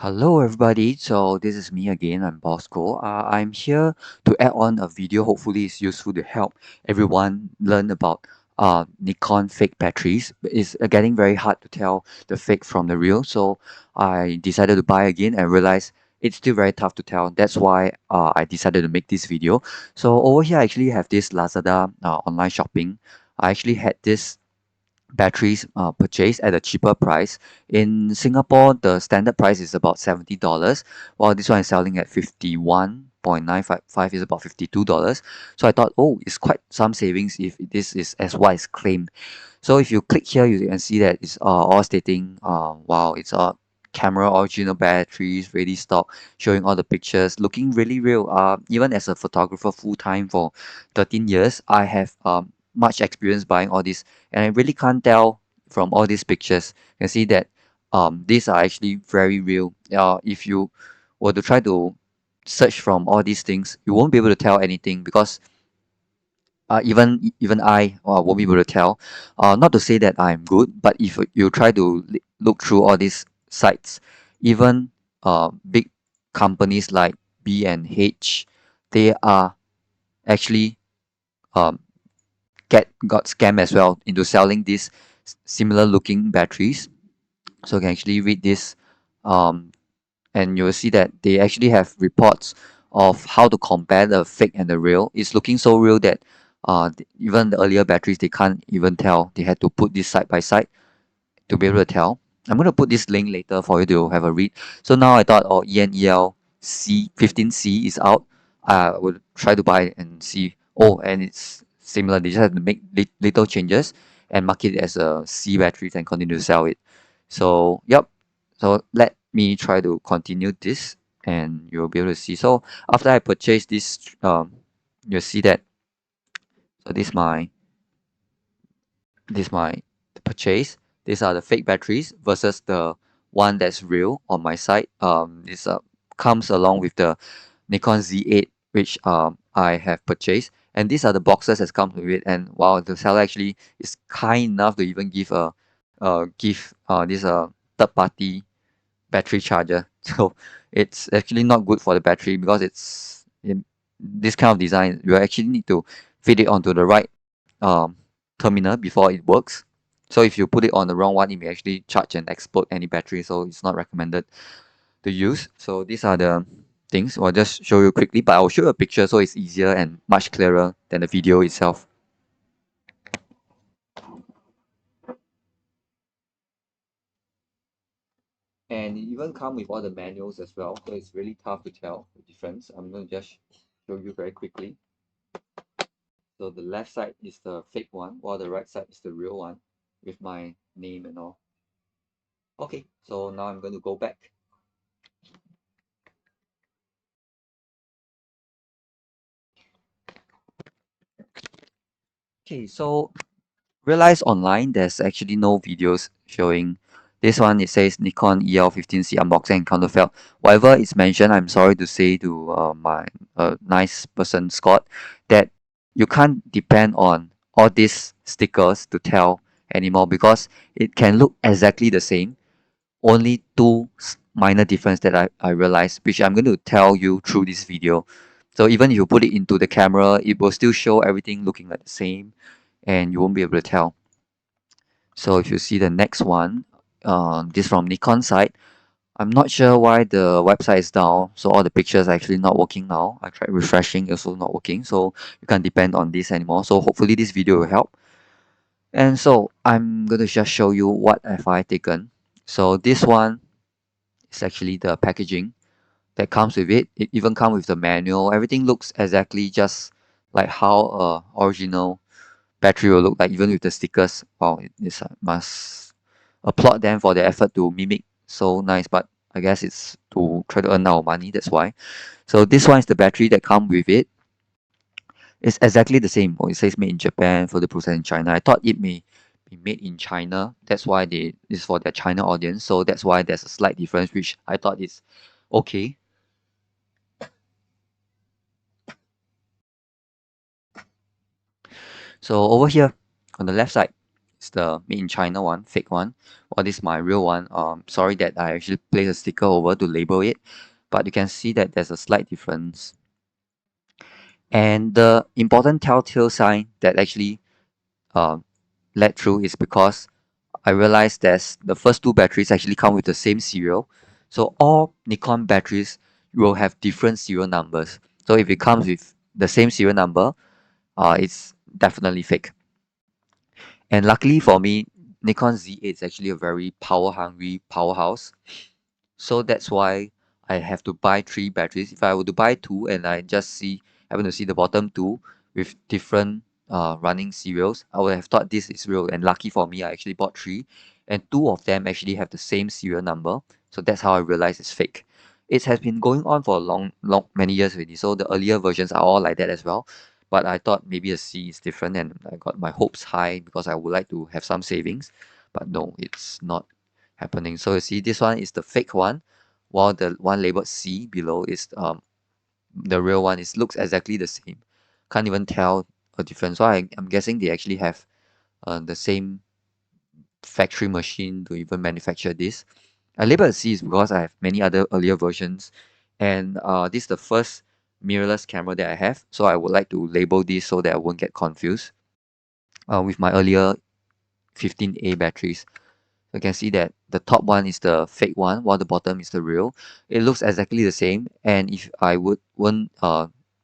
Hello everybody, so this is me again, I'm Bosco. I'm here to add on a video, hopefully it's useful to help everyone learn about Nikon fake batteries. It's getting very hard to tell the fake from the real, so I decided to buy again and realized it's still very tough to tell. That's why I decided to make this video. So over here I actually have this Lazada online shopping. I actually had this batteries purchased at a cheaper price. In Singapore, the standard price is about $70, while this one is selling at 51.955 is about $52. So I thought, oh, it's quite some savings if this is as what is claimed. So if you click here, you can see that it's all stating, wow, it's a camera original batteries, ready stock, showing all the pictures, looking really real. Even as a photographer full time for 13 years, I have much experience buying all this, and I really can't tell from all these pictures. You can see that these are actually very real. If you were to try to search from all these things, you won't be able to tell anything because even I won't be able to tell. Not to say that I'm good, but if you try to look through all these sites, even big companies like B&H, they are actually um, got scammed as well into selling these similar looking batteries. So you can actually read this, um, and you will see that they actually have reports of how to compare the fake and the real. It's looking so real that even the earlier batteries they can't even tell. They had to put this side by side to be able to tell. I'm going to put this link later for you to have a read. So now I thought, oh, EN-EL15C is out. I would try to buy it and see. Oh, and it's similar. They just have to make little changes and market it as a C batteries and continue to sell it. So, yep. So let me try to continue this and you'll be able to see. So after I purchase this, you'll see that. So this my purchase. These are the fake batteries versus the one that's real on my side. This comes along with the Nikon Z8, which I have purchased, and these are the boxes that come with it. And wow, the seller actually is kind enough to even give this third party battery charger. So it's actually not good for the battery because it's in this kind of design. You actually need to fit it onto the right um, terminal before it works. So if you put it on the wrong one, it may actually charge and explode any battery. So it's not recommended to use. So these are the things. I'll just show you quickly, but I'll show you a picture so it's easier and much clearer than the video itself. And it even come with all the manuals as well, so it's really tough to tell the difference. I'm going to just show you very quickly. So the left side is the fake one, while the right side is the real one with my name and all. Okay, so now I'm going to go back. Okay, so realize online there's actually no videos showing this one. It says Nikon EL15C unboxing and counterfeit. Whatever is mentioned, I'm sorry to say to my nice person Scott that you can't depend on all these stickers to tell anymore because it can look exactly the same. Only two minor difference that I realized, which I'm going to tell you through this video. So even if you put it into the camera, it will still show everything looking like the same and you won't be able to tell. So if you see the next one, this from Nikon side, I'm not sure why the website is down. So all the pictures are actually not working now. I tried refreshing, also not working. So you can't depend on this anymore. So hopefully this video will help. And so I'm going to just show you what have I taken. So this one is actually the packaging that comes with it. It even comes with the manual. Everything looks exactly just like how original battery will look like, even with the stickers. Wow, it is must applaud them for their effort to mimic so nice, but I guess it's to try to earn our money, that's why. So this one is the battery that come with it. It's exactly the same. Oh, it says made in Japan for the process in China. I thought it may be made in China. That's why they is for their China audience. So that's why there's a slight difference, which I thought is okay. So over here on the left side, is the made in China one, fake one, while this is my real one. Sorry that I actually placed a sticker over to label it, but you can see that there's a slight difference. And the important telltale sign that actually uh, led through is because I realized that the first two batteries actually come with the same serial. So all Nikon batteries will have different serial numbers. So if it comes with the same serial number, it's definitely fake. And luckily for me, Nikon Z8 is actually a very power hungry powerhouse. So that's why I have to buy three batteries. If I were to buy two and I just happen to see the bottom two with different running serials, I would have thought this is real. And lucky for me, I actually bought three, and two of them actually have the same serial number. So that's how I realized it's fake. It has been going on for a many years already. So the earlier versions are all like that as well. But I thought maybe a C is different, and I got my hopes high because I would like to have some savings. But no, it's not happening. So you see, this one is the fake one, while the one labeled C below is the real one. It looks exactly the same. Can't even tell a difference. So I'm guessing they actually have the same factory machine to even manufacture this. I labeled C is because I have many other earlier versions, and this is the first mirrorless camera that I have. So I would like to label this so that I won't get confused with my earlier 15A batteries. You can see that the top one is the fake one, while the bottom is the real. It looks exactly the same, and if I weren't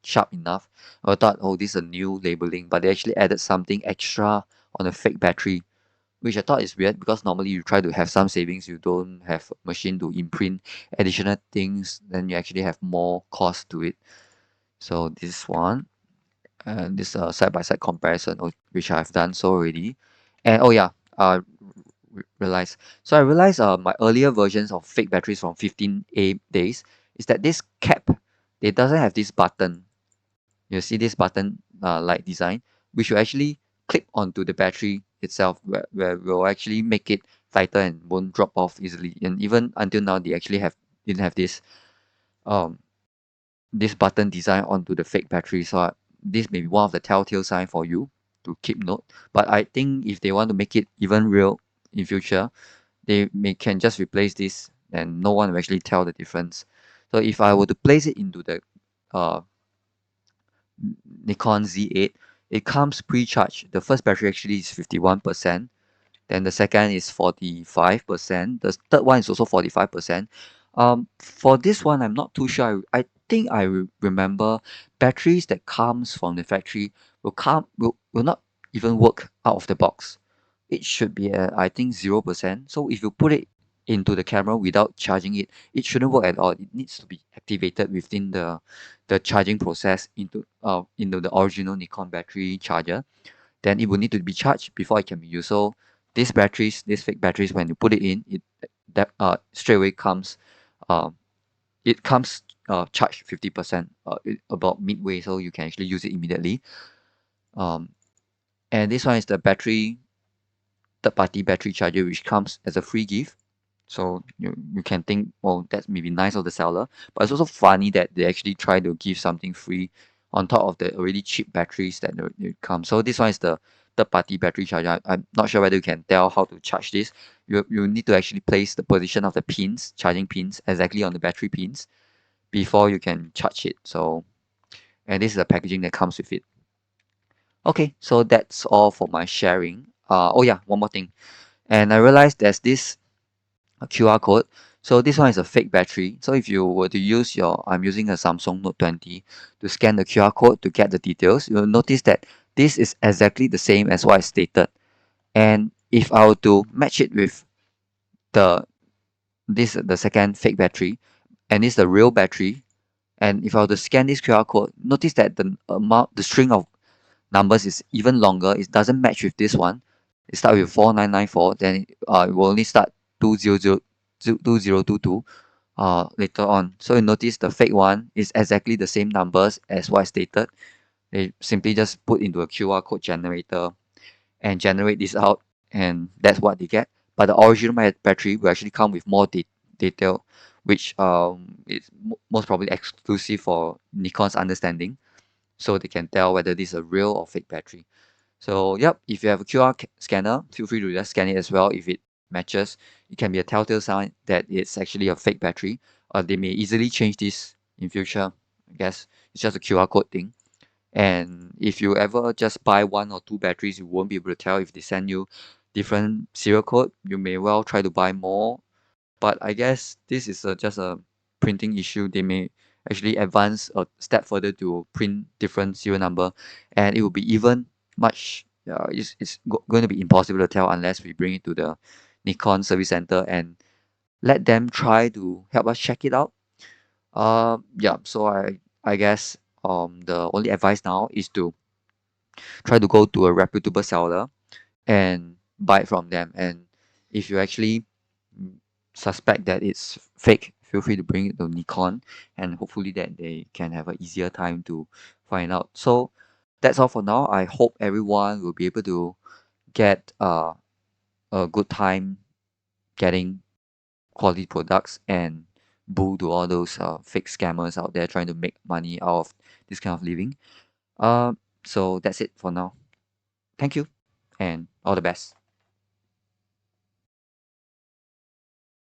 sharp enough, I thought, oh, this is a new labeling, but they actually added something extra on a fake battery, which I thought is weird because normally you try to have some savings, you don't have a machine to imprint additional things, then you actually have more cost to it. So this one, and this side by side comparison, which I've done so already. And oh yeah, realize. So I realized my earlier versions of fake batteries from 15A days is that this cap, it doesn't have this button. You see this button like design, which will actually clip onto the battery itself, where will actually make it tighter and won't drop off easily. And even until now, they actually didn't have um this button design onto the fake battery. So this may be one of the telltale sign for you to keep note. But I think if they want to make it even real in future, they can just replace this and no one will actually tell the difference. So if I were to place it into the uh, Nikon Z8, it comes pre-charged. The first battery actually is 51%, then the second is 45%, the third one is also 45%. For this one, I'm not too sure. I think I remember batteries that comes from the factory will not even work out of the box. It should be at, I think, 0%. So if you put it into the camera without charging it, it shouldn't work at all. It needs to be activated within the charging process into the original Nikon battery charger. Then it will need to be charged before it can be used. So these fake batteries, when you put it in, straight away comes uh, it comes charged 50% about midway, so you can actually use it immediately. Um, and this one is the third party battery charger, which comes as a free gift. So you can think, well, that's maybe nice of the seller, but it's also funny that they actually try to give something free on top of the already cheap batteries that they come. So this one is the third party battery charger. I'm not sure whether you can tell how to charge this. You need to actually place the position of the pins, charging pins, exactly on the battery pins before you can charge it. So, and this is the packaging that comes with it. Okay, so that's all for my sharing. Oh yeah, one more thing. And I realized there's this QR code. So this one is a fake battery. So if you were to use I'm using a Samsung Note 20 to scan the QR code to get the details, you'll notice that this is exactly the same as what I stated. And if I were to match it with the the second fake battery, and it's the real battery, and if I were to scan this QR code, notice that the string of numbers is even longer. It doesn't match with this one. It starts with 4994, then it will only start 2022 later on. So you notice the fake one is exactly the same numbers as what I stated. They simply just put into a QR code generator and generate this out, and that's what they get. But the original battery will actually come with more detail, which is most probably exclusive for Nikon's understanding, so they can tell whether this is a real or fake battery. So yep, if you have a QR scanner, feel free to just scan it as well. If it matches, it can be a telltale sign that it's actually a fake battery. They may easily change this in future. I guess it's just a QR code thing. And if you ever just buy one or two batteries, you won't be able to tell if they send you different serial code. You may well try to buy more, but I guess this is just a printing issue. They may actually advance a step further to print different serial number, and it will be even much. It's going to be impossible to tell unless we bring it to the Nikon service center and let them try to help us check it out. Yeah. So I guess the only advice now is to try to go to a reputable seller and buy it from them. And if you actually suspect that it's fake, feel free to bring it to Nikon, and hopefully that they can have an easier time to find out. So that's all for now. I hope everyone will be able to get a good time getting quality products and boo to all those fake scammers out there trying to make money out of this kind of living. So that's it for now. Thank you and all the best.